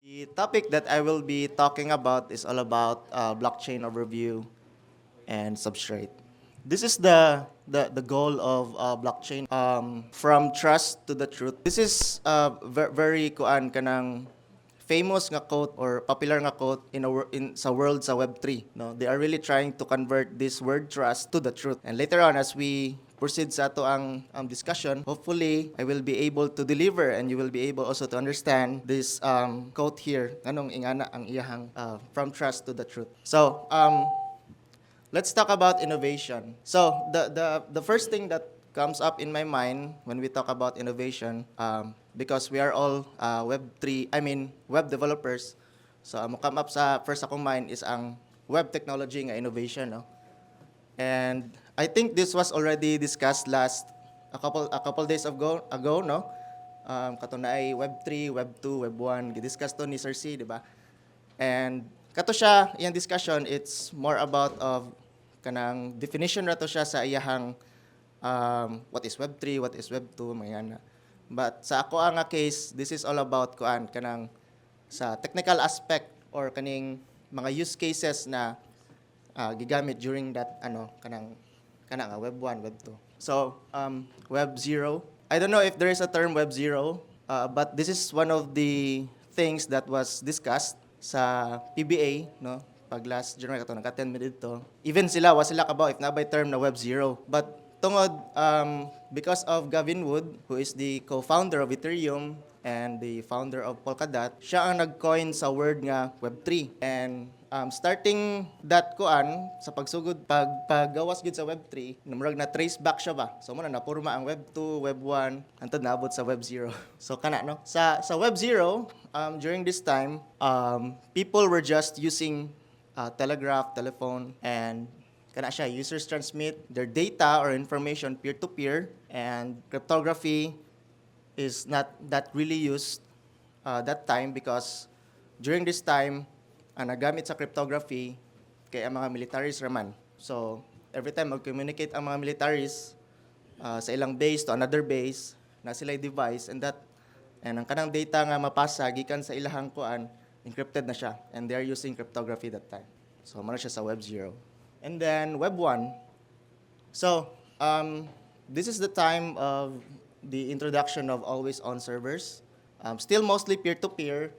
The topic that I will be talking about is all about blockchain overview and substrate. This is the goal of blockchain, from trust to the truth. This is very kuan kanang famous nga quote or popular nga quote in sa world sa Web3. No, they are really trying to convert this word trust to the truth. And later on, as we proceed sa ato ang discussion, hopefully I will be able to deliver and you will be able also to understand this quote here. Anong ingana ang iyahang from trust to the truth. So let's talk about innovation. So the first thing that comes up in my mind when we talk about innovation, because we are all web developers. So ang come up sa first akong mind is ang web technology nga innovation, no? And I think this was already discussed a couple days ago, no? Kato na ay Web3, Web2, Web1, gidiscuss to ni Sir C, di ba? And kato siya, iyang discussion, it's more about of kanang definition na to siya sa iyahang what is Web3, what is Web2, mga But sa ako ang case, this is all about kuan kanang sa technical aspect or kaning mga use cases na gigamit during that web 1, web 2. So, web 0. I don't know if there is a term web 0, but this is one of the things that was discussed sa PBA, no? Pag last January kato naka-attend mi dito. Even sila sila kabaw if na by term na web 0. But tungod because of Gavin Wood, who is the co-founder of Ethereum and the founder of Polkadot, siya ang nag-coin sa word nga Web3. And starting that kuan sa pagsugod paggawas gid sa Web3, namurag na trace back siya ba. So mo na napurma ang Web2, Web1 hantod naabot sa Web0. So kana no. Sa Web0, during this time, people were just using telegraph, telephone, and kana siya, users transmit their data or information peer-to-peer, and cryptography is not that really used that time because during this time, ang nagamit sa cryptography kay ang mga militaries raman. So, every time mag-communicate ang mga militaries sa ilang base to another base, na sila device, and ang kanang data nga mapasa gikan sa ilahang kuan, encrypted na siya, and they are using cryptography that time. So, muna siya sa Web 0. And then, Web 1. So, this is the time of the introduction of always-on servers. Still mostly peer-to-peer,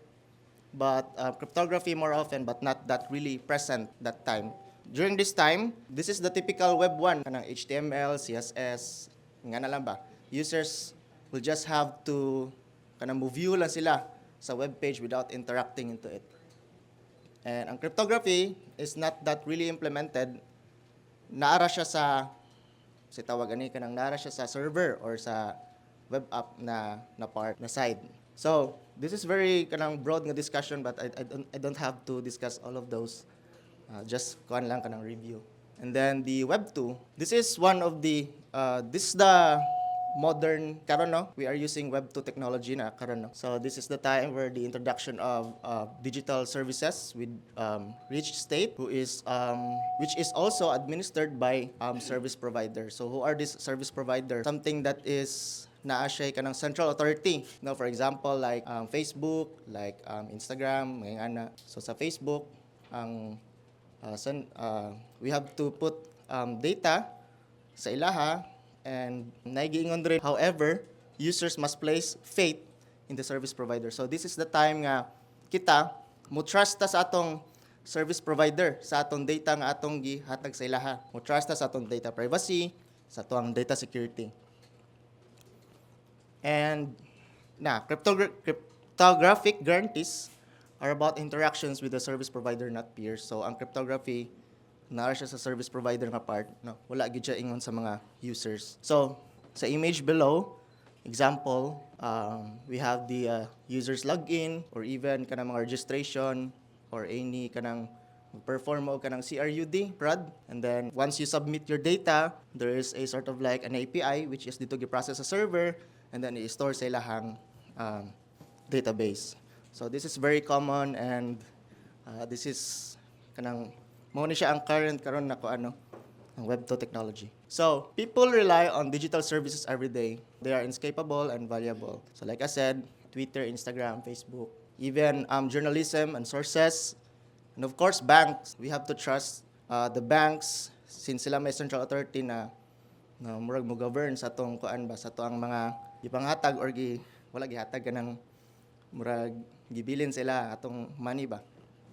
but cryptography more often, but not that really present that time. During this time, this is the typical Web 1, kanang HTML, CSS, nga na lang ba. Users will just have to kanang view lang sila sa web page without interacting into it. And ang cryptography is not that really implemented. Naara siya sa tawag ani kanang naara siya sa server or sa web app na part na side. So, this is very kanang broad nga discussion, but I don't have to discuss all of those. Just kuan lang kanang review. And then the Web 2, this is one of the this is the modern karon, no? We are using Web 2 technology na karon, no? So this is the time where the introduction of digital services with rich state which is also administered by service provider. So who are these service provider? Something that is naa siya kanang central authority. No, for example, like Facebook, like Instagram, mga ana. So sa Facebook, ang we have to put data sa ilaha, and naigiingon rin. However, users must place faith in the service provider. So this is the time nga kita mo trust ta sa atong service provider sa atong data nga atong gihatag sa ilaha. Mo trust ta sa atong data privacy, sa atong data security. And cryptographic guarantees are about interactions with the service provider, not peers. So ang cryptography naara siya sa service provider nga part, no? Wala gid siya ingon sa mga users. So sa image below, example, we have the users login or even kanang mga registration or any kanang perform mo kanang CRUD, PROD, and then once you submit your data, there is a sort of like an API which is dito gi-process sa server, and then i-store sa ilahang database. So this is very common, and this is kanang mao ni siya ang current karon na ang Web 2 technology. So people rely on digital services every day. They are inescapable and valuable. So like I said, Twitter, Instagram, Facebook, even journalism and sources. And of course, banks. We have to trust the banks since sila may central authority na murag mo govern sa atong kuan ba sa atong mga ipanghatag or wala gihatag kanang murag gibilin sila atong money ba.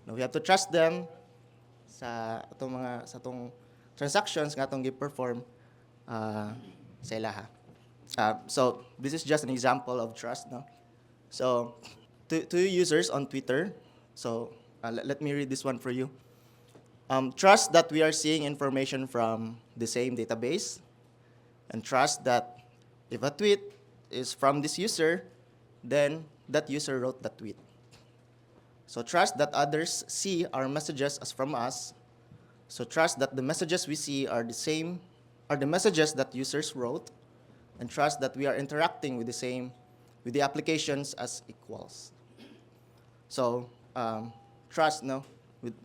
Now, we have to trust them sa atong transactions nga atong gi-perform sa ilaha. So this is just an example of trust, no? So to users on Twitter, so let me read this one for you. Trust that we are seeing information from the same database, and trust that if a tweet is from this user, then that user wrote that tweet. So trust that others see our messages as from us. So trust that the messages we see are the messages that users wrote, and trust that we are interacting with the applications as equals. So trust, no, with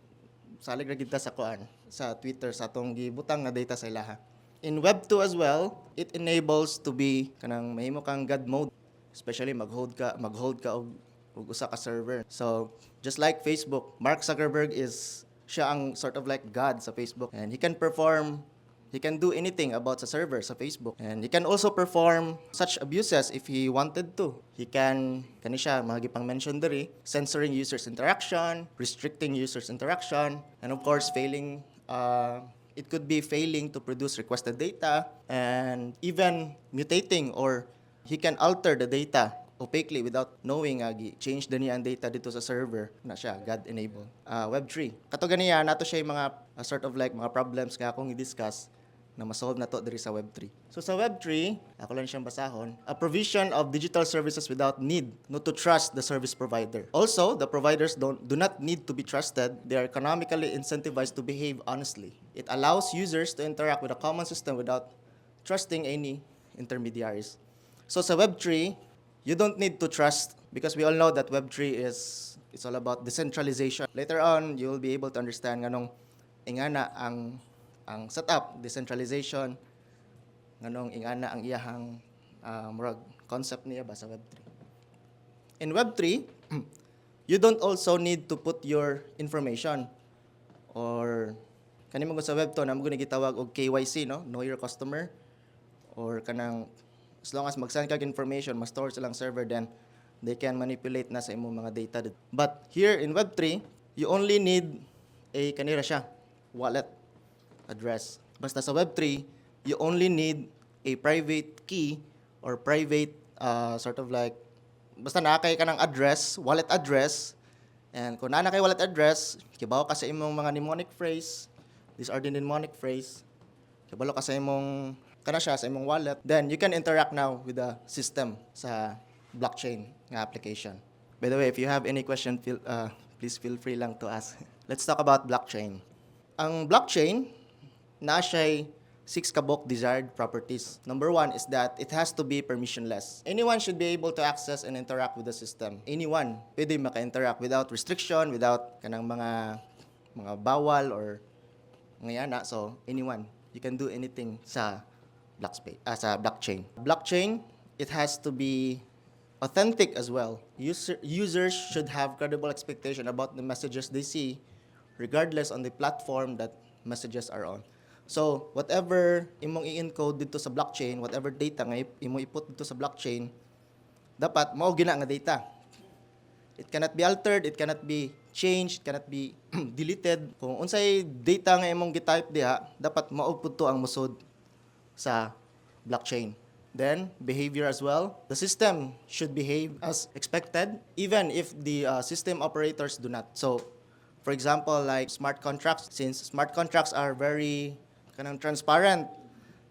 salig ra gid ta sa kuan sa Twitter sa atong gibutang na data sa ilaha. In Web 2 as well, it enables to be kanang mahimo kang God mode, especially mag-hold ka og usa ka server. So just like Facebook, Mark Zuckerberg siya ang sort of like God sa Facebook, and he can do anything about sa server sa Facebook, and he can also perform such abuses if he wanted to. He can siya magipang mention diri, censoring users interaction, restricting users interaction, and of course it could be failing to produce requested data, and even mutating, or he can alter the data opaquely without knowing change the niya ang data dito sa server na siya God enabled. Web3 kato ganiya nato siya yung mga sort of like mga problems nga akong i-discuss na masolve na to diri sa Web3. So sa Web3, ako lang siyang basahon, a provision of digital services without need not to trust the service provider. Also, the providers do not need to be trusted. They are economically incentivized to behave honestly. It allows users to interact with a common system without trusting any intermediaries. So sa Web3, you don't need to trust, because we all know that Web3 it's all about decentralization. Later on, you will be able to understand nganong ingana ang setup, decentralization, nganong ingana ang iyahang murag concept niya ba sa Web3. In Web3, you don't also need to put your information, or kanimo sa Web2 na mo gitawag og KYC, no? Know your customer, or kanang as long as mag-send kag information, ma-store silang server, then they can manipulate na sa imong mga data. But here in Web3, you only need a kanira siya wallet address. Basta sa Web3, you only need a private key or private sort of like, basta nakakay ka ng address, wallet address, and kung nakakay wallet address, kibaw ka sa imong mga mnemonic phrase, these are the mnemonic phrase, kibalo ka sa imong, kana siya sa imong wallet, then you can interact now with the system sa blockchain nga application. By the way, if you have any question, please feel free lang to ask. Let's talk about blockchain. Ang blockchain, na siya'y 6 kabok desired properties. Number 1 is that it has to be permissionless. Anyone should be able to access and interact with the system. Anyone pwede maka-interact without restriction, without kanang mga bawal or ngayana. So anyone, you can do anything sa blockchain. Blockchain, it has to be authentic as well. Users should have credible expectation about the messages they see, regardless on the platform that messages are on. So, whatever imong i-encode dito sa blockchain, whatever data nga imong i-put dito sa blockchain, dapat mao gina nga data. It cannot be altered, it cannot be changed, it cannot be deleted. Kung unsay data nga imong gi-type diha, dapat mao pud to ang musod sa blockchain. Then, behavior as well. The system should behave as expected, even if the system operators do not. So, for example, like smart contracts, since smart contracts are very kanang transparent,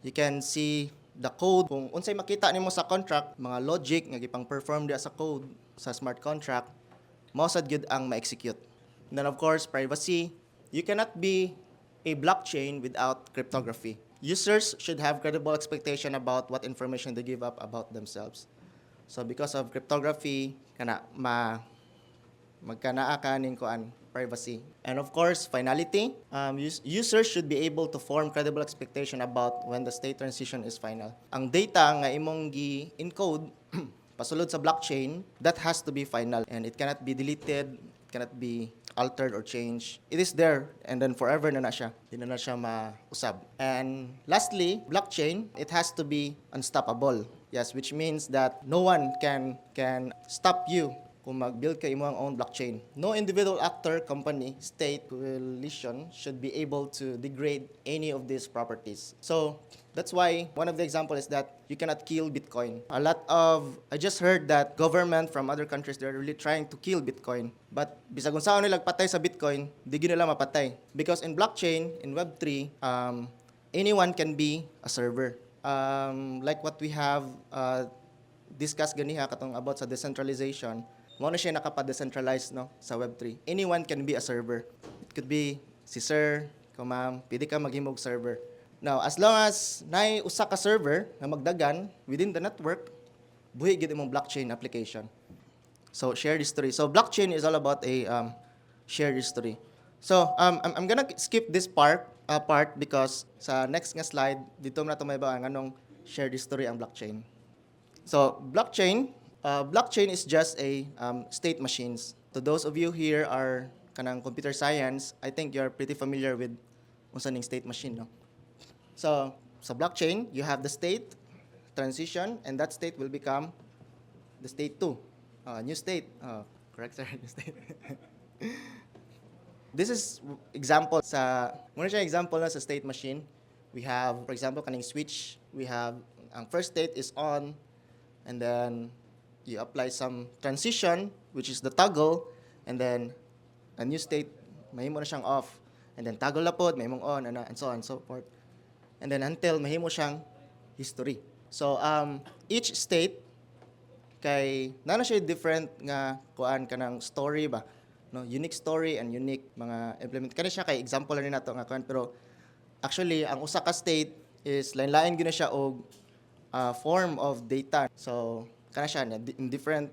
you can see the code. Kung unsay makita nimo sa contract, mga logic nga gipang-perform diya sa code sa smart contract, mao sad gyud ang ma-execute. And then of course, privacy. You cannot be a blockchain without cryptography. Users should have credible expectation about what information they give up about themselves. So because of cryptography, kana magkanaa kaning kuan privacy. And of course, finality. Users should be able to form credible expectation about when the state transition is final. Ang data nga imong gi-encode pasulod sa blockchain, that has to be final and it cannot be deleted, it cannot be altered or changed. It is there and then forever na siya. Hindi na siya mausab. And lastly, blockchain, it has to be unstoppable. Yes, which means that no one can stop you kung mag-build ka imo ang own blockchain. No individual actor, company, state, coalition should be able to degrade any of these properties. So that's why one of the examples is that you cannot kill Bitcoin. I just heard that government from other countries, they're really trying to kill Bitcoin. But bisag kung saan nila patay sa Bitcoin, di gyud nila mapatay. Because in blockchain, in Web3, anyone can be a server. Like what we have discussed ganiha katong about sa decentralization, mo na siya nakapa-decentralize no sa Web3. Anyone can be a server. It could be si sir, ko ma'am, pwede ka maghimog server. Now, as long as naay usa ka server na magdagan within the network, buhi gid imong blockchain application. So, shared history. So, blockchain is all about a shared history. So, I'm gonna skip this part because sa next nga slide, dito na to may ba ang anong shared history ang blockchain. So, blockchain is just a state machines. To those of you here are kanang computer science, I think you're pretty familiar with unsa ning state machine, no? So, sa blockchain, you have the state transition, and that state will become the state 2. New state. Correct, sir? New state. This is example muna siya example na sa state machine. We have, for example, kaning switch. We have, ang first state is on, and then you apply some transition, which is the toggle, and then a new state, mahimo na siyang off. And then toggle na pod, mahimong on, and so on and so forth. And then until mahimo siyang history. So, each state, kay na siya different nga kuan kanang story ba, no, unique story and unique mga implement kani siya kay example na nato nga kuan, pero actually ang usa ka state is lain-lain gyud na siya og form of data. So kana siya in different,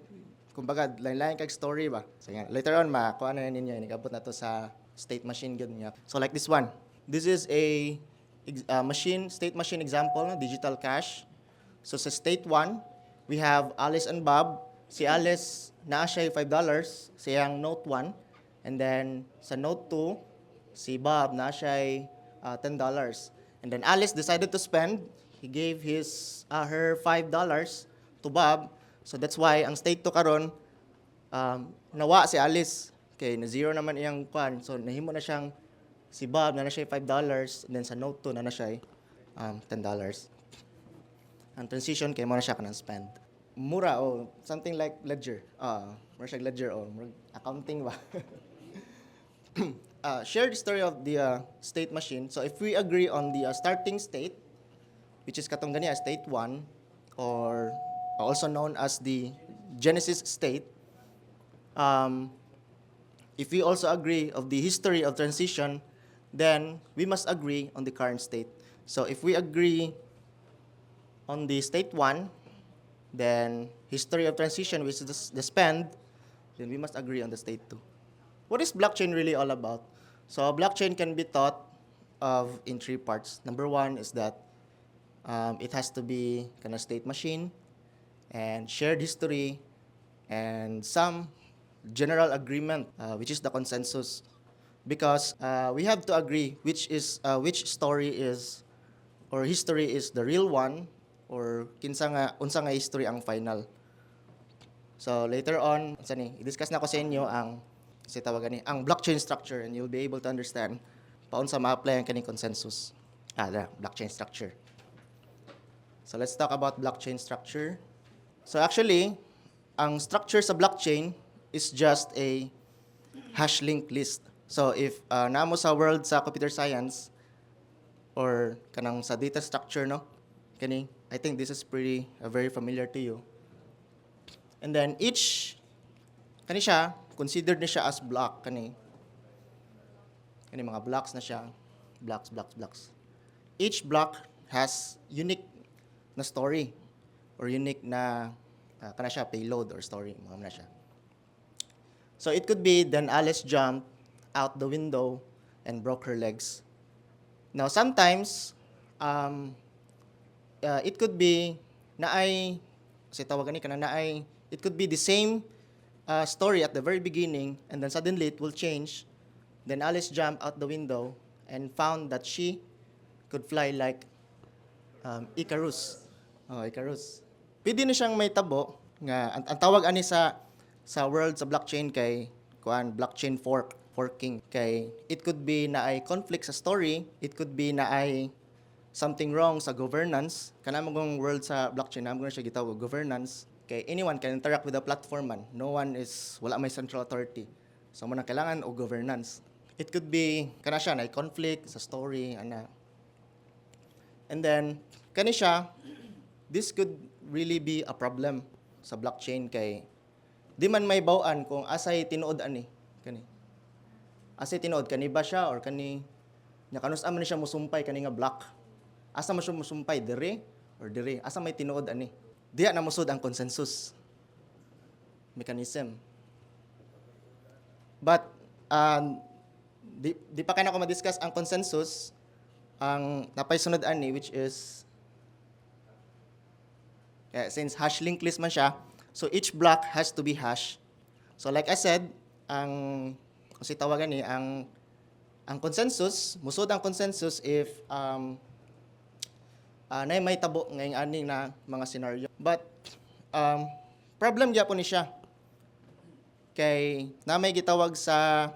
kumbaga lain-lain kag story ba. So yan, later on kuan na ninyo nigabot na to sa state machine gyud niya. So like this one, this is a state machine example, no, digital cash. So sa state 1, we have Alice and Bob. Si Alice, naa siya $5, siyang note 1. And then, sa note 2, si Bob, naa siya $10. And then Alice decided to spend. He gave her $5 to Bob. So that's why, ang state 2 karon, nawa si Alice. Okay, na zero naman iyang kwan. So, nahimo na siyang, si Bob, na siya $5. And then sa note 2, na siya $10. Ang transition, kay mo na siya kanang spend. Mura o something like ledger. More siya ledger o accounting ba. Shared story of the state machine. So if we agree on the starting state, which is katong ganiya, state 1, or also known as the genesis state, if we also agree of the history of transition, then we must agree on the current state. So if we agree on the state 1, then history of transition, which is the spend, then we must agree on the state 2. What is blockchain really all about? So blockchain can be thought of in 3 parts. Number 1 is that it has to be kind of state machine and shared history and some general agreement, which is the consensus. Because we have to agree which story is or history is the real one, or unsa nga history ang final. So later on, i-discuss na ko sa inyo ang ang blockchain structure, and you'll be able to understand paunsa ma-apply ang kaning consensus. The blockchain structure. So let's talk about blockchain structure. So actually, ang structure sa blockchain is just a hash link list. So if namo sa world sa computer science or kanang sa data structure, no, kani, I think this is very familiar to you. And then each kani siya considered na siya as block, kani mga blocks na siya, blocks. Each block has unique na story or unique na kana siya payload or story, mga na siya. So it could be then Alice jumped out the window and broke her legs. Now sometimes it could be na ay kasi tawagan ni kanang naay, it could be the same story at the very beginning, and then suddenly it will change. Then Alice jumped out the window and found that she could fly like Icarus. Oh, Icarus. Pwede na siyang may tabo nga ang tawag ani sa world sa blockchain kay blockchain forking kay it could be na ay conflict sa story, it could be na ay something wrong sa governance. Kanamo gong world sa blockchain namo siya gitawag governance kay anyone can interact with the platform man. No one is wala may central authority. So mo na kailangan og governance. It could be kana siya na conflict sa story ana. And then kani siya, this could really be a problem sa blockchain kay di man may bawaan kung asay tinuod ani kani. Asay tinuod kani ba siya or kani nya kanus man siya musumpay kani nga block. Asa man siya musumpay dire or dire asa may tinuod ani. Diya na musud ang consensus mechanism. But di pa kay nako ma-discuss ang consensus ang napay sunod ani which is since hash linked list man siya, so each block has to be hash. So like I said, kung si tawagan ni ang consensus, musod ang consensus if na may tabo ngayong aning na mga scenario. But problem gyapon ni siya kay na may gitawag sa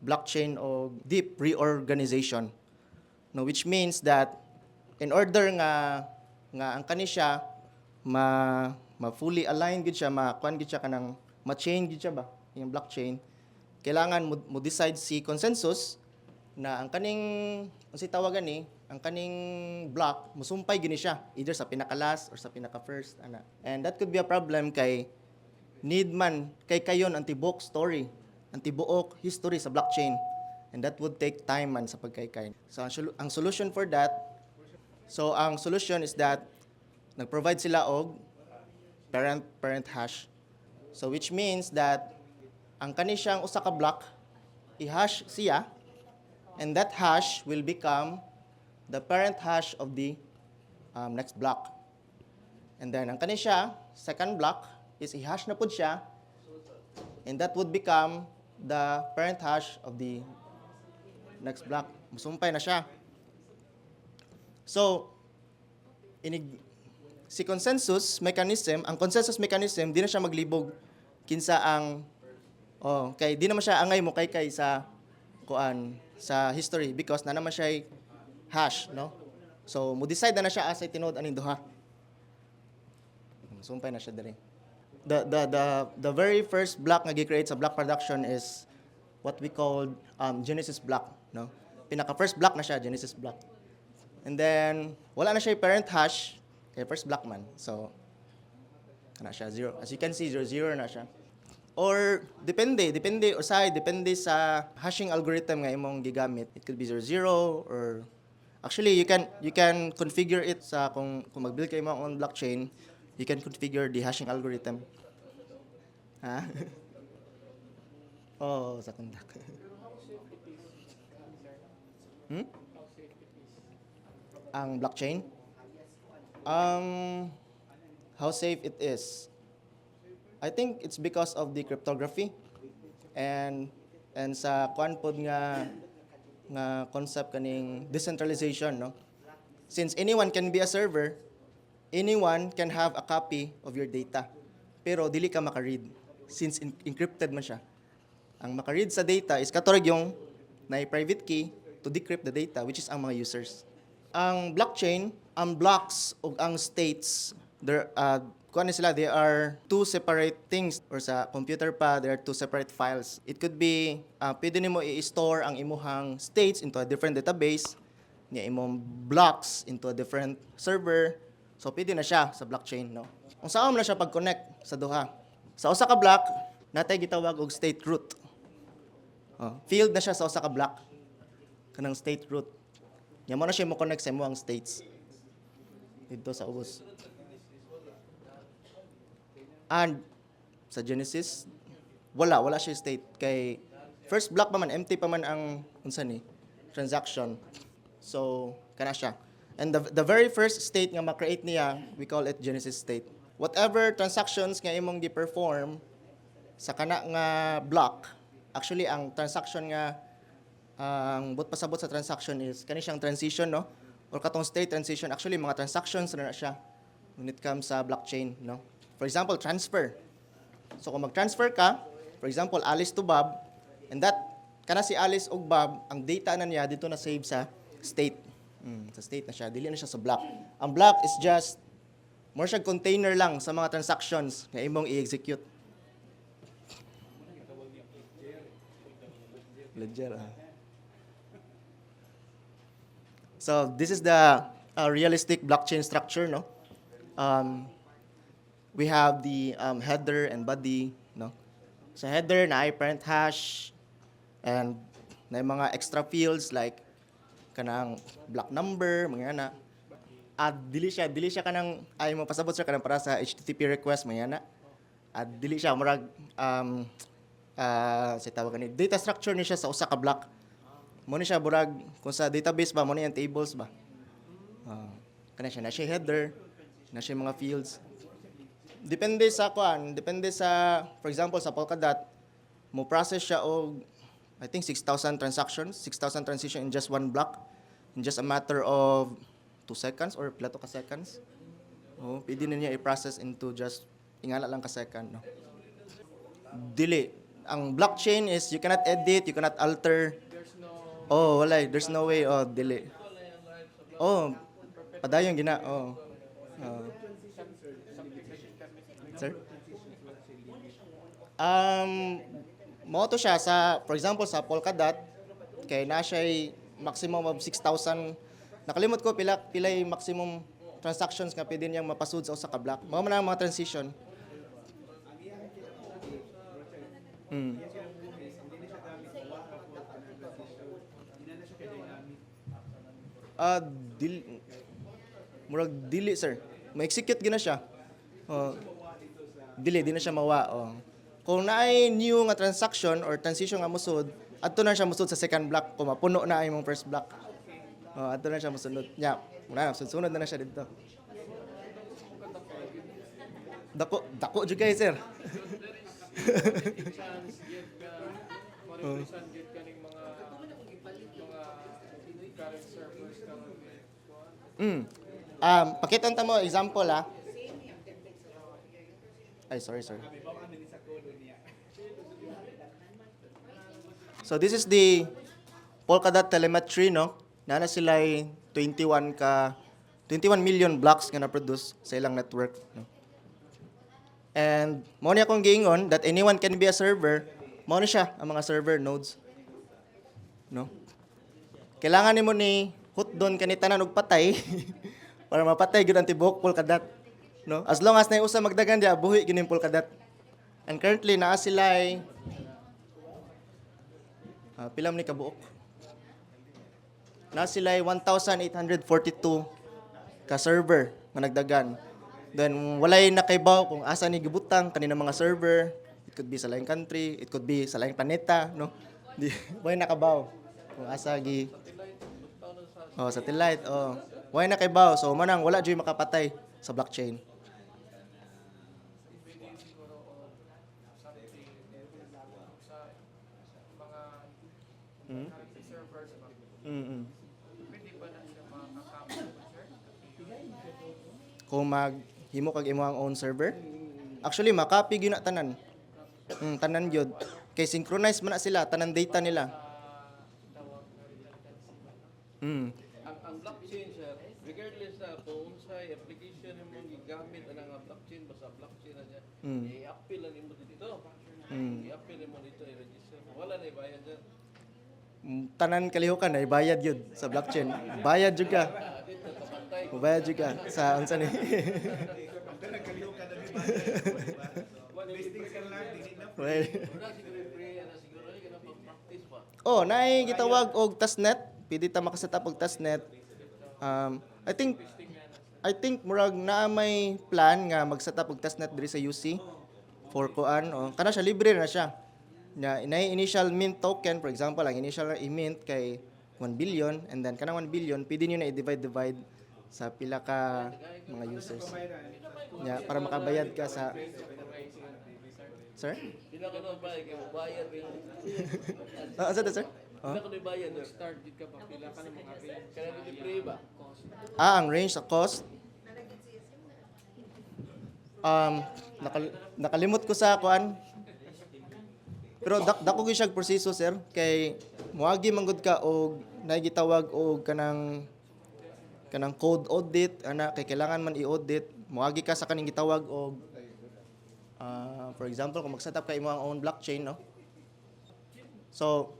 blockchain o deep reorganization, no, which means that in order nga ang kani siya fully align gid siya, kuan gid siya kanang ma-chain gid siya ba yung blockchain, kailangan mo decide si consensus na ang kaning si tawagan ni ang kaning block musumpay gini siya either sa pinaka last or sa pinaka first ana. And that could be a problem kay need man kay kayon ang tibuok story, ang tibuok history sa blockchain, and that would take time man sa pagkaykay. So ang solution for that, so ang solution is that nag-provide sila og parent hash. So which means that ang kani siyang usa ka block i-hash siya, and that hash will become the parent hash of the next block. And then ang kani siya second block is i-hash na pud siya, and that would become the parent hash of the next block. Musumpay na siya. So si consensus mechanism, ang consensus mechanism di na siya maglibog kinsa ang kay di naman siya angay mo kay sa kuan sa history because na naman siya hash, no? So mo decide na siya asay tinuod aning duha. Sumpay na siya diri. The very first block nga gi-create sa block production is what we call Genesis block, no? Pinaka first block na siya, Genesis block. And then wala na siya parent hash kay first block man. So kana siya 0. As you can see 0 na siya. Or depende sa hashing algorithm nga imong gigamit. It could be 00 or actually you can configure it sa kung mag-build kayo mo on blockchain, you can configure the hashing algorithm. Ha? Sa conduct. Ang blockchain? How safe it is? I think it's because of the cryptography and sa kuan pod nga concept kaning decentralization, no? Since anyone can be a server, anyone can have a copy of your data. Pero dili ka maka-read since encrypted man siya. Ang maka-read sa data is katurag yung na private key to decrypt the data, which is ang mga users. Ang blockchain, ang blocks ug ang states, they are two separate things, or sa computer pa there are two separate files. It could be pwede nimo i-store ang imuhang states into a different database, niya imong blocks into a different server. So pwede na siya sa blockchain, no? Kung saan na siya pag-connect sa duha. Sa usa ka block natay gitawag og state root. Field na siya sa usa ka block kanang state root. Nya mo na siya mo connect sa imong states dito sa ubos. And sa Genesis wala siya state kay first block pa man, empty pa man ang unsa ni transaction. So kana siya. And the very first state nga ma-create niya, we call it Genesis state. whatever transactions nga imong gi-perform sa kana nga block, actually ang transaction nga ang but pasabot sa transaction is kani siyang transition, no, or katong state transition. Actually mga transactions na siya when it comes sa blockchain, no. For example, transfer. So kung mag-transfer ka, for example, Alice to Bob, and that kana si Alice ug Bob, ang data na niya dito na save sa state. Sa state na siya, dili na siya sa block. Ang block is just more siya container lang sa mga transactions nga imong i-execute. Ledger. So this is the realistic blockchain structure, no? We have the header and body, no? Sa header na ay parent hash and na mga extra fields like kanang block number, mga na. At dili siya kanang ay mo pasabot siya kanang para sa HTTP request, mga na. At dili siya murag sa tawag ni data structure ni siya sa usa ka block. Mo ni siya burag kung sa database ba mo ni ang tables ba. Kana siya na siya header, na siya mga fields. Depende sa for example sa Polkadot mo process siya og I think 6,000 transactions, 6,000 transition in just one block in just a matter of 2 seconds or pila to ka seconds. Pwede na niya i-process into just ingala lang ka second, no. Dili. Ang blockchain is you cannot edit, you cannot alter. There's no way. Dili. Padayon gina. Sir? Mo to siya sa, for example, sa Polkadot, kay na siya'y maximum of 6,000. Nakalimot ko pilay maximum transactions nga pwede niyang mapasud sa usa ka block. Mao man ang mga transition. Dili sir. Ma-execute gina siya. Di na siya mawa. Kung naay new nga transaction or transition nga musud, adto na siya musud sa second block kung mapuno na ay imong first block. Adto na siya musunod. Sunod na siya dito. Dako jud kay sir. Pakitan ta mo example sorry. So this is the Polkadot telemetry, no? Nana sila 21 million blocks nga na-produce sa ilang network, no? And mo ni akong giingon that anyone can be a server, mo ni siya ang mga server nodes, no? Kailangan nimo ni hot doon kani tanan og patay para mapatay gyud ang tibuok Polkadot, no? As long as na usa magdagan dia buhi gining Polkadot. And currently naa sila pila man ni kabuok. Na sila 1,842 ka server nga nagdagan. Then walay nakaibaw kung asa ni gibutang kanina mga server. It could be sa laing country, it could be sa laing planeta, no? Walay nakabaw kung asa gi satellite. Walay nakaibaw. So manang wala jud makapatay sa blockchain. Kung maghimo kag imo ang own server, actually makapig yun na tanan. Tanan yun. Kay synchronize man na sila, tanan data nila. Ang blockchain sir, regardless sa kung unsay application mo gigamit ang blockchain basta blockchain na siya, i-appeal lang mo dito. I-appeal mo dito i-register. Wala na ibayad dyan. Tanan kalihukan ay bayad yun sa blockchain. Bayad jud ka. Bayad jud ka sa unsa ni. Naay gitawag og testnet. Pwede ta makaset up og testnet. I think murag na may plan nga mag-set up og testnet diri sa UC for kuan. Kana siya libre na siya. Na initial mint token, for example, ang initial i-mint kay 1 billion and then kanang 1 billion pwede niyo na i-divide sa pila ka mga users. Para makabayad ka sa Sir? Pila ka na bayad kay bayad yung Asa to, sir? pila ka na bayad start gid ka pa pila ka na mga kaya libre ba? Ang range sa cost. Nakalimot ko sa kuan. Pero dako gyud siya proseso, sir, kay moagi manggod ka og nagitawag og kanang code audit kay kailangan man i-audit, moagi ka sa kaning gitawag og for example kung mag-setup ka imong own blockchain, no? So,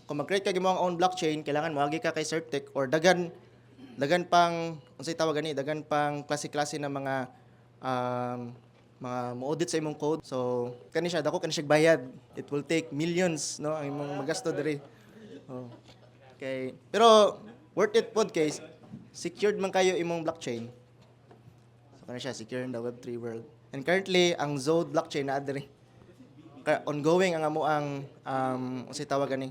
kung mag-create ka imong own blockchain, kailangan moagi ka kay Certec or dagan pang unsay tawag gani, dagan pang klase-klase na mga mo-audit sa imong code. So, kani siya bayad. It will take millions, no, ang imong magasto diri. Oh. Okay. Pero worth it pod kay secured man kayo imong blockchain. So, kani siya secure in the Web3 world. And currently, ang Zode blockchain na diri. Ongoing ang amo ang unsay tawag gani,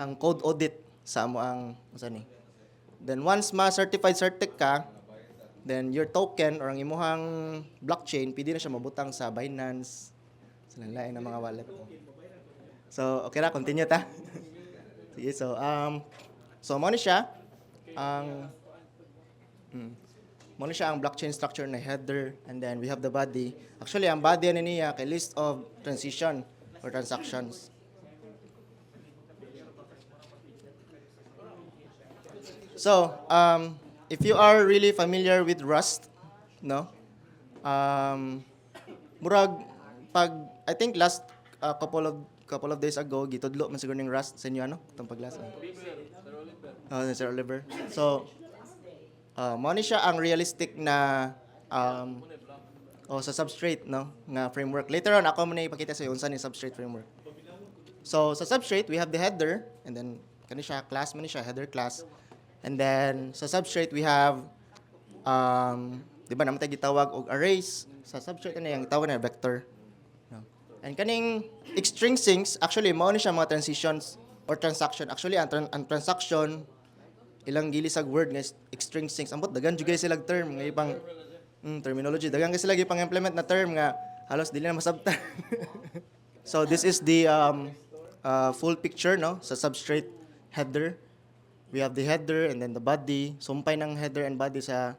ang code audit sa amo ang unsa ni. Then once ma-certified Certec ka, then your token or ang imuhang blockchain pwede na siya mabutang sa Binance, sa lain na mga wallet. So, okay ra, continue ta. Sige, so mo ni siya ang blockchain structure na header, and then we have the body. Actually, ang body ani niya kay list of transition or transactions. So, if you are really familiar with Rust, no? Murag I think last couple of days ago gitudlo man siguro ning Rust sa inyo itong paglasa. Sir Oliver. So, mao ni siya ang realistic na sa Substrate, no, nga framework. Later on ako muna ipakita sa iyo unsa ni Substrate framework. So, sa Substrate we have the header, and then kani siya class man ni siya, header class. And then sa Substrate we have di ba naman tayo gitawag og arrays. Sa Substrate ano yung tawag na vector. No? And kaning string sinks, actually mao ni siya mga transitions or transaction. Actually ang transaction ilang gilisag word nga string sinks. Ambot dagan jud sila term nga ipang terminology. Dagan sila gipang implement na term nga halos dili na masabtan. So this is the full picture, no, sa Substrate header. We have the header and then the body. Sumpay ng header and body sa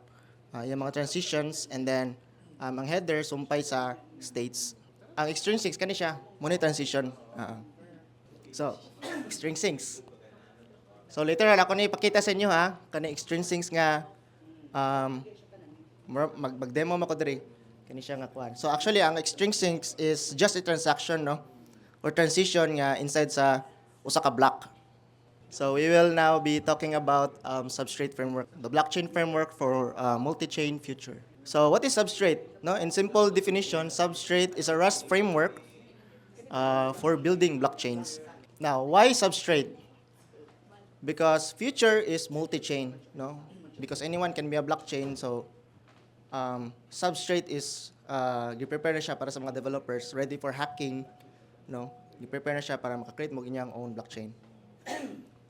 yung mga transitions, and then ang header sumpay sa states. Ang string sinks kani siya, muna transition. So, string sinks. So later on ako na ipakita sa inyo kani string sinks nga mag-demo mo ko diri. Kani siya nga kuan. So actually ang string sinks is just a transaction, no, or transition nga inside sa usa ka block. So we will now be talking about Substrate framework, the blockchain framework for multi-chain future. So what is Substrate? No, in simple definition, Substrate is a Rust framework for building blockchains. Now, why Substrate? Because future is multi-chain, no? Because anyone can be a blockchain, so Substrate is gi-prepare na siya para sa mga developers ready for hacking, no? Gi-prepare na siya para maka-create mo inyang own blockchain.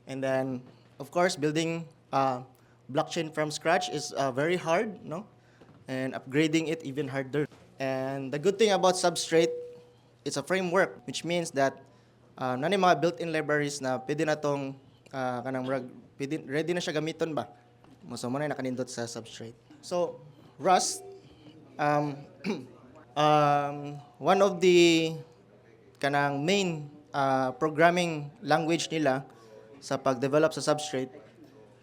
And then, of course, building blockchain from scratch is very hard, no? And upgrading it even harder. And the good thing about Substrate, it's a framework, which means that nani mga built-in libraries na pwede na tong ready na siya gamiton ba? So mo na nakanindot sa Substrate. So Rust, one of the kanang main programming language nila sa pag-develop sa Substrate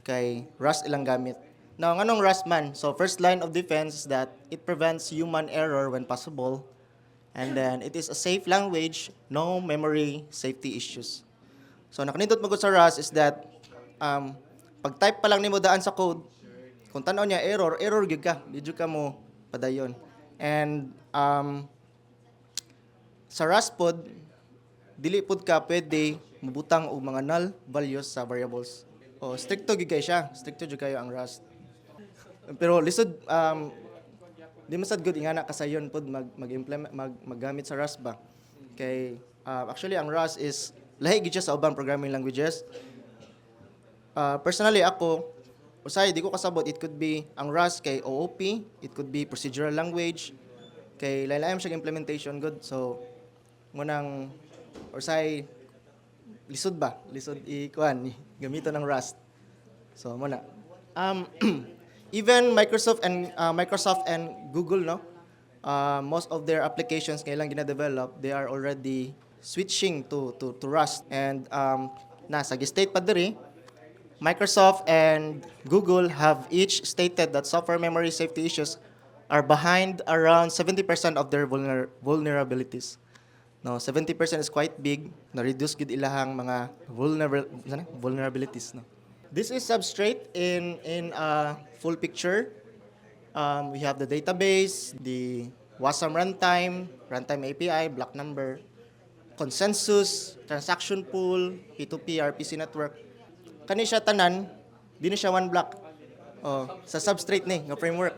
kay Rust ilang gamit. Now, anong Rust man? So, first line of defense is that it prevents human error when possible. And then, it is a safe language, no memory safety issues. So, nakanindot mo sa Rust is that pag-type pa lang nimo daan sa code, kung tanaw niya error gyud ka. Di ka mo padayon. And sa Rust pod, dili pod ka pwede mubutang og mga null values sa variables. Stricto gyud kay siya. Stricto gyud kayo ang Rust. Pero lisod di masad good ingana kasayon pod mag-implement maggamit sa Rust ba. Kay actually ang Rust is lahi gyud siya sa ubang programming languages. Personally ako, usay di ko kasabot, it could be ang Rust kay OOP, it could be procedural language, kay lain-lain siya implementation good. So ngunang usay lisod ba? Lisod ikuan gamiton ng Rust. So muna. Even Microsoft and Google, no, most of their applications kailang gina-develop, they are already switching to Rust. And nasa state pa diri, Microsoft and Google have each stated that software memory safety issues are behind around 70% of their vulnerabilities. No, 70% is quite big. Na-reduce gid ilahang mga vulnerabilities. No. This is Substrate in a full picture. We have the database, the WASM runtime API, block number, consensus, transaction pool, P2P, RPC network. Kani siya tanan, di na siya one block. Oh, sa Substrate ni, nga framework.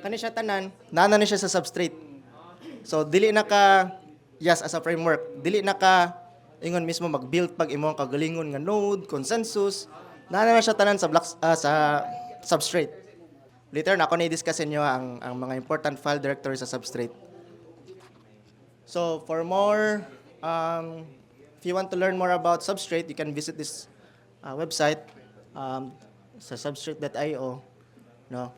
Kani siya tanan, nana ni siya sa Substrate. So dili na ka as a framework, dili na ka ingon mismo mag-build pag imong kagalingon nga node, consensus, nana na siya tanan sa sa Substrate. Later na ako na-discuss inyo ang mga important file directory sa Substrate. So for more, if you want to learn more about Substrate, you can visit this website sa substrate.io. No,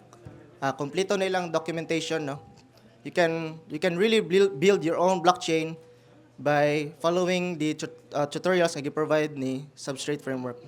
kompleto na ilang documentation. No, you can really build your own blockchain by following the tutorials na gi-provide ni Substrate framework.